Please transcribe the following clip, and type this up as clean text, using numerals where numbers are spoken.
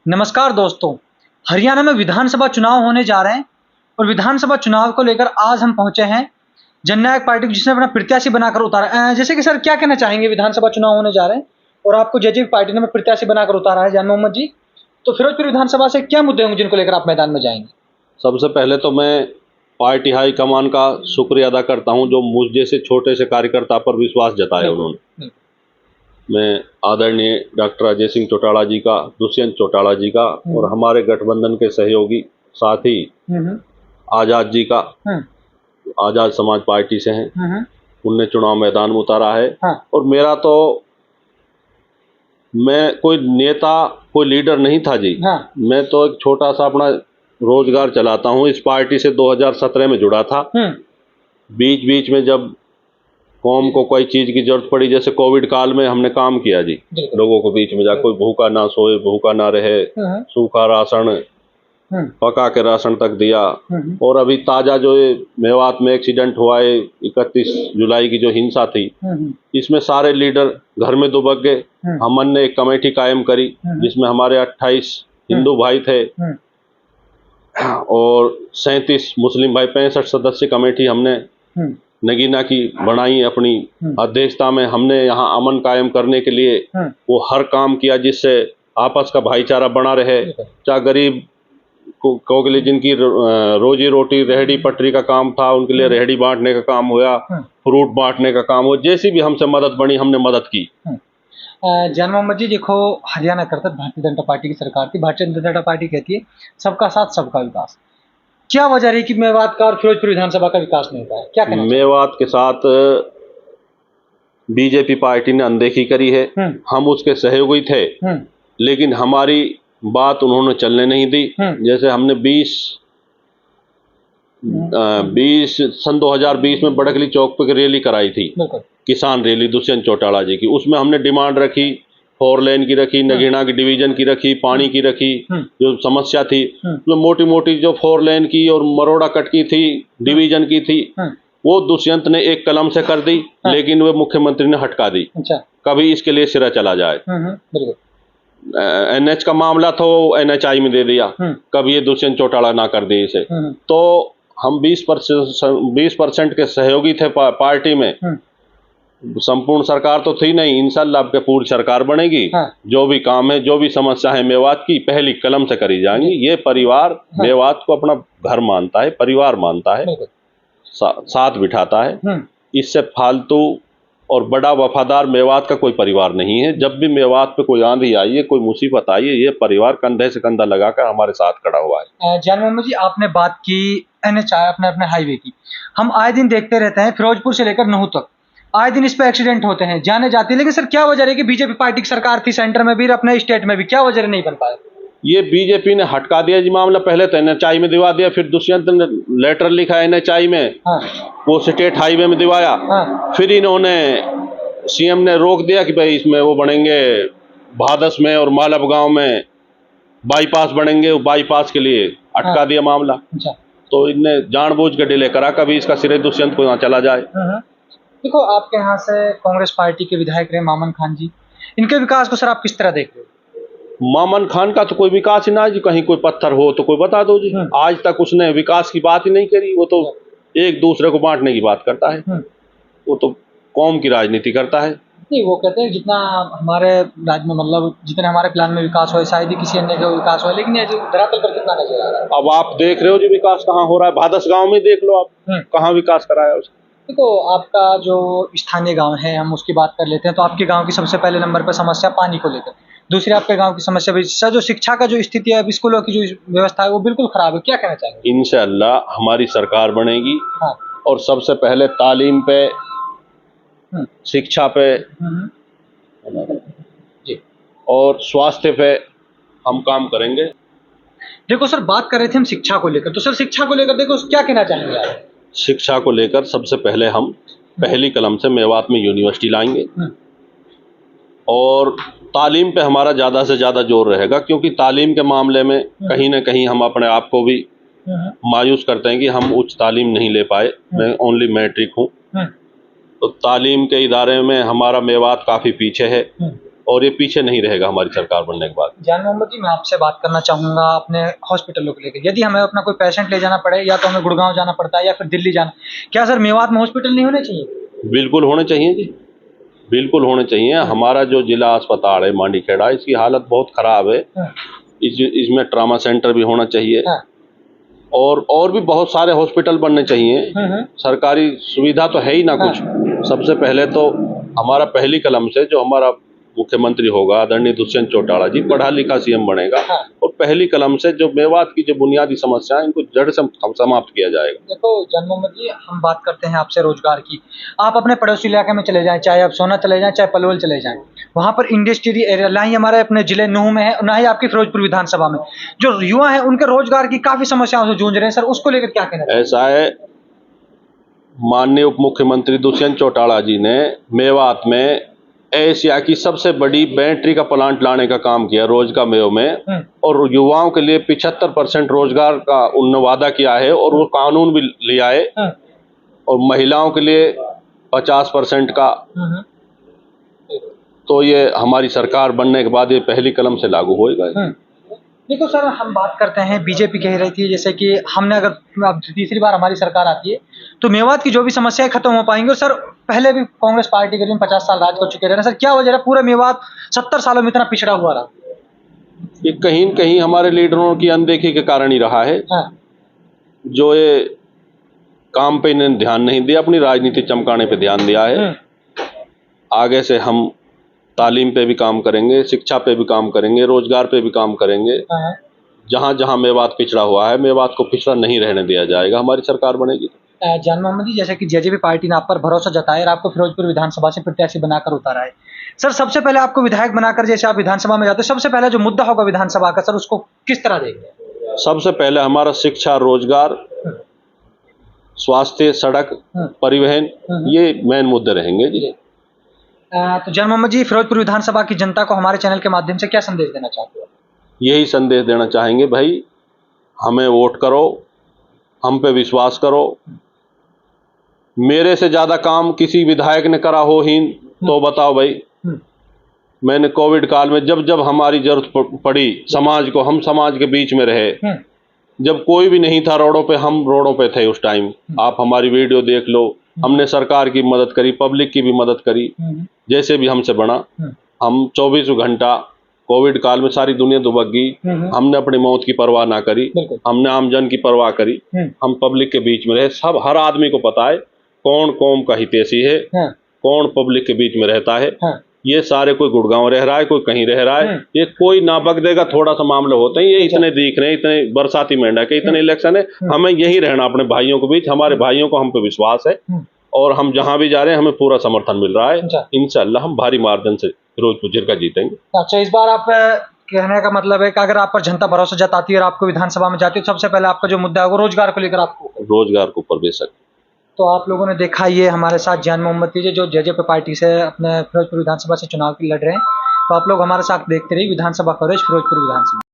नमस्कार दोस्तों, हरियाणा में विधानसभा चुनाव होने जा रहे हैं और विधानसभा चुनाव को लेकर आज हम पहुंचे हैं जननायक पार्टी को, जिसने अपना प्रत्याशी बनाकर उतारा जैसे कि सर क्या कहना चाहेंगे, विधानसभा चुनाव होने जा रहे हैं और आपको जेजेपी पार्टी ने प्रत्याशी बनाकर उतारा है जान मोहम्मद जी, तो फिरोजपुर विधानसभा से क्या मुद्दे होंगे जिनको लेकर आप मैदान में जाएंगे? सबसे पहले तो मैं पार्टी हाईकमान का शुक्रिया अदा करता हूं जो मुझ जैसे छोटे से कार्यकर्ता पर विश्वास जताया उन्होंने। मैं आदरणीय डॉक्टर अजय सिंह चौटाला जी का, दुष्यंत चौटाला जी का और हमारे गठबंधन के सहयोगी साथी आजाद जी का, आजाद समाज पार्टी से हैं, उनने चुनाव मैदान में उतारा है। और मेरा तो, मैं कोई नेता, कोई लीडर नहीं था जी। मैं तो एक छोटा सा अपना रोजगार चलाता हूँ। इस पार्टी से 2017 में जुड़ा था। बीच बीच में जब कौम को कोई चीज की जरूरत पड़ी, जैसे कोविड काल में हमने काम किया जी, लोगों को बीच में जा, कोई भूखा ना सोए, भूखा ना रहे, सूखा राशन पका के राशन तक दिया। और अभी ताजा जो मेवात में एक्सीडेंट हुआ है 31 जुलाई की जो हिंसा थी, इसमें सारे लीडर घर में दुबक गए। हमन ने एक कमेटी कायम करी जिसमें हमारे 28 हिंदू भाई थे और 37 मुस्लिम भाई, 65 सदस्य कमेटी हमने नगीना की बनाई। अपनी अध्यक्षता में हमने यहाँ अमन कायम करने के लिए वो हर काम किया जिससे आपस का भाईचारा बना रहे। चाहे गरीब को के लिए जिनकी रोजी रोटी रेहड़ी पटरी का काम था, उनके लिए रेहड़ी बांटने का काम हुआ, फ्रूट बांटने का काम हो, जैसी भी हमसे मदद बनी हमने मदद की। जान मोहम्मद जी, देखो हरियाणा करता भारतीय जनता पार्टी की सरकार थी। भारतीय जनता पार्टी कहती है सबका साथ सबका विकास। क्या वजह रही कि मेवात का और फिरोजपुर विधानसभा का विकास नहीं हुआ है? क्या कहना? मेवात के साथ बीजेपी पार्टी ने अनदेखी करी है। हम उसके सहयोगी थे, लेकिन हमारी बात उन्होंने चलने नहीं दी। जैसे हमने 20 2020 में बड़कली चौक पे रैली कराई थी, किसान रैली दुष्यंत चौटाला जी की। उसमें हमने डिमांड रखी, 4 लेन की रखी, नगीना की डिवीजन की रखी, पानी की रखी, जो समस्या थी तो मोटी मोटी जो 4 लेन की और मरोड़ा कट की थी, डिवीजन की थी, वो दुष्यंत ने एक कलम से कर दी, लेकिन वो मुख्यमंत्री ने हटका दी। कभी इसके लिए सिरा चला जाए। NH का मामला तो NHI में दे दिया, कभी ये दुष्यंत चौटाला ना कर दी इसे। तो हम 20% के सहयोगी थे पार्टी में। संपूर्ण सरकार तो थी नहीं, इंशाल्लाह आपके पूरी सरकार बनेगी। जो भी काम है, जो भी समस्या है मेवात की, पहली कलम से करी जाएंगी। ये परिवार मेवात को अपना घर मानता है, परिवार मानता है, साथ बिठाता है। इससे फालतू और बड़ा वफादार मेवात का कोई परिवार नहीं है। जब भी मेवात पे कोई आंधी आई है, कोई मुसीबत आई है, ये परिवार कंधे से कंधा लगाकर हमारे साथ खड़ा हुआ है। जान मोहम्मद जी, आपने बात की NHI, अपने हाईवे की। हम आए दिन देखते रहते हैं, फिरोजपुर से लेकर नूह तक आए दिन इस पे एक्सीडेंट होते हैं, जाने जाते हैं। लेकिन सर क्या वजह है कि बीजेपी पार्टी की सरकार थी सेंटर में भी, अपने स्टेट में भी, क्या वजह नहीं बन पाया? ये बीजेपी ने हटका दिया जी मामला। पहले तो NHI में दिवा दिया, फिर दुष्यंत ने लेटर लिखा NHI में, वो स्टेट हाईवे में दिवाया। फिर इन्होंने, CM ने रोक दिया कि भाई इसमें वो बनेंगे भादस में और मालब गांव में बाईपास बनेंगे, वो बाईपास के लिए अटका दिया मामला। तो इनने जानबूझ के डिले करा, कभी इसका सिरे दुष्यंत को यहाँ चला जाए। देखो, आपके यहाँ से कांग्रेस पार्टी के विधायक रहे मामन खान जी, इनके विकास को सर आप किस तरह देख रहे हो? मामन खान का तो कोई विकास ही ना जी। कहीं कोई पत्थर हो तो कोई बता दो जी। आज तक उसने विकास की बात ही नहीं करी। वो तो एक दूसरे को बांटने की बात करता है। वो तो कौम की राजनीति करता है। नहीं, वो कहते हैं जितना हमारे राज्य में, मतलब जितने हमारे प्लान में विकास हो, शायद ही किसी अन्य का विकास हो, लेकिन ये धरातल पर कितना नजर आ रहा है? अब आप देख रहे हो जी विकास कहाँ हो रहा है। भादस गांव में देख लो आप, कहाँ विकास कराया उसने। देखो, आपका जो स्थानीय गांव है, हम उसकी बात कर लेते हैं। तो आपके गांव की सबसे पहले नंबर पर समस्या पानी को लेकर, दूसरी आपके गांव की समस्या भी सर जो शिक्षा का जो स्थिति है, स्कूलों की जो व्यवस्था है वो बिल्कुल खराब है। क्या कहना चाहेंगे? इंशाअल्लाह हमारी सरकार बनेगी और सबसे पहले तालीम पे, शिक्षा पे जी, और स्वास्थ्य पे हम काम करेंगे। देखो सर, बात कर रहे थे हम शिक्षा को लेकर, तो सर शिक्षा को लेकर देखो क्या कहना चाहेंगे आप? शिक्षा को लेकर सबसे पहले हम पहली कलम से मेवात में यूनिवर्सिटी लाएंगे और तालीम पे हमारा ज़्यादा से ज़्यादा जोर रहेगा, क्योंकि तालीम के मामले में कहीं ना कहीं हम अपने आप को भी मायूस करते हैं कि हम उच्च तालीम नहीं ले पाए। मैं ओनली मैट्रिक हूँ। तो तालीम के इदारे में हमारा मेवात काफ़ी पीछे है। और ये पीछे नहीं रहेगा हमारी सरकार बनने के बाद। जान मोहम्मद जी, मैं आपसे बात करना चाहूँगा अपने हॉस्पिटलों को लेकर। यदि हमें अपना कोई पेशेंट ले जाना पड़े, या तो हमें गुड़गांव जाना पड़ता है या फिर दिल्ली जाना, क्या सर मेवात में हॉस्पिटल नहीं होने चाहिए? बिल्कुल होने चाहिए जी, बिल्कुल होने चाहिए। हमारा जो जिला अस्पताल है मांडीखेड़ा, इसकी हालत बहुत खराब है। इसमें ट्रामा सेंटर भी होना चाहिए, और भी बहुत सारे हॉस्पिटल बनने चाहिए। सरकारी सुविधा तो है ही ना कुछ। सबसे पहले तो हमारा पहली कलम से जो हमारा मुख्यमंत्री होगा आदरणीय दुष्यंत चौटाला जी, पढ़ा लिखा सीएम बनेगा, और पहली कलम से जो मेवात की जो बुनियादी समस्या है इनको जड़ से समाप्त किया जाएगा। देखो जान मोहम्मद जी, हम बात करते हैं आपसे रोजगार की। आप अपने पड़ोसी इलाके में चले जाएं, चाहे आप सोना चले जाएं, चाहे पलवल चले जाएं, वहां पर इंडस्ट्रियल एरिया, ना ही हमारे अपने जिले नूह में है, ना ही आपकी फिरोजपुर विधानसभा में, जो युवा है उनके रोजगार की काफी समस्याओं से जूझ रहे हैं। सर उसको लेकर क्या कहना है? ऐसा है, माननीय उप मुख्यमंत्री दुष्यंत चौटाला जी ने मेवात में एशिया की सबसे बड़ी बैटरी का प्लांट लाने का काम किया रोजगार मेव में, और युवाओं के लिए 75% रोजगार का उन्होंने वादा किया है, और वो कानून भी ले आए, और महिलाओं के लिए 50% का। तो ये हमारी सरकार बनने के बाद ये पहली कलम से लागू होएगा। देखो सर, हम बात करते हैं, बीजेपी कह रही थी जैसे कि हमने अगर अब तीसरी बार हमारी सरकार आती है तो मेवात की जो भी समस्याएं खत्म हो पाएंगी। और सर पहले भी कांग्रेस पार्टी के 50 साल राज कर चुके रहे सर, क्या वजह है पूरा मेवात 70 सालों में इतना पिछड़ा हुआ रहा? ये कहीं न कहीं हमारे लीडरों की अनदेखी के कारण ही रहा है। जो ये काम पे इन्होंने ध्यान नहीं दिया, अपनी राजनीति चमकाने पे ध्यान दिया है। आगे से हम तालीम पे भी काम करेंगे, शिक्षा पे भी काम करेंगे, रोजगार पे भी काम करेंगे। जहां जहां मेवात पिछड़ा हुआ है, मेवात को पिछड़ा नहीं रहने दिया जाएगा, हमारी सरकार बनेगी। जान मोहम्मद जी, जैसे कि जेजेपी पार्टी ने आप पर भरोसा जताया और आपको फिरोजपुर विधानसभा से प्रत्याशी बनाकर उतारा है, सर सबसे पहले आपको विधायक बनाकर जैसे आप विधानसभा में जाते हैं, सबसे पहले जो मुद्दा होगा विधानसभा का, सर उसको किस तरह देंगे? सबसे पहले हमारा शिक्षा, रोजगार, स्वास्थ्य, सड़क, परिवहन, ये मेन मुद्दे रहेंगे जी। तो जान मोहम्मद जी, फिरोजपुर विधानसभा की जनता को हमारे चैनल के माध्यम से क्या संदेश देना चाहते हो? यही संदेश देना चाहेंगे, भाई हमें वोट करो, हम पे विश्वास करो। मेरे से ज्यादा काम किसी विधायक ने करा हो ही तो बताओ भाई। मैंने कोविड काल में जब जब हमारी जरूरत पड़ी समाज को, हम समाज के बीच में रहे। जब कोई भी नहीं था रोडों पे, हम रोडों पे थे उस टाइम। आप हमारी वीडियो देख लो, हमने सरकार की मदद करी, पब्लिक की भी मदद करी, जैसे भी हमसे बना। हम 24 घंटा कोविड काल में सारी दुनिया दुबक गई, हमने अपनी मौत की परवाह ना करी, हमने आमजन की परवाह करी। हम पब्लिक के बीच में रहे। सब हर आदमी को पता है कौन कौम का हितैषी है, कौन पब्लिक के बीच में रहता है। ये सारे, कोई गुड़गांव रह रहा है, कोई कहीं रह रहा है, ये कोई ना बक देगा। थोड़ा सा मामले होते हैं, ये इतने दिख रहे हैं, इतने बरसाती मेंढक है, इतने इलेक्शन है, हमें यही रहना अपने भाइयों के बीच। हमारे भाइयों को हम पे विश्वास है, और हम जहां भी जा रहे हैं हमें पूरा समर्थन मिल रहा है। इंशाअल्लाह हम भारी मार्जिन से फिरोजपुर जिला जीतेंगे। अच्छा, इस बार आप कहने का मतलब है कि अगर आप पर जनता भरोसा जताती है और आपको विधानसभा में जाती है, सबसे पहले आपका जो मुद्दा है वो रोजगार को लेकर आपको, रोजगार को ऊपर बेशक। तो आप लोगों ने देखा, ये हमारे साथ जान मोहम्मद जी जो जेजेपी पार्टी से अपने फिरोजपुर विधानसभा से चुनाव की लड़ रहे हैं। तो आप लोग हमारे साथ देखते रहिए विधानसभा कवरेज फिरोजपुर विधानसभा।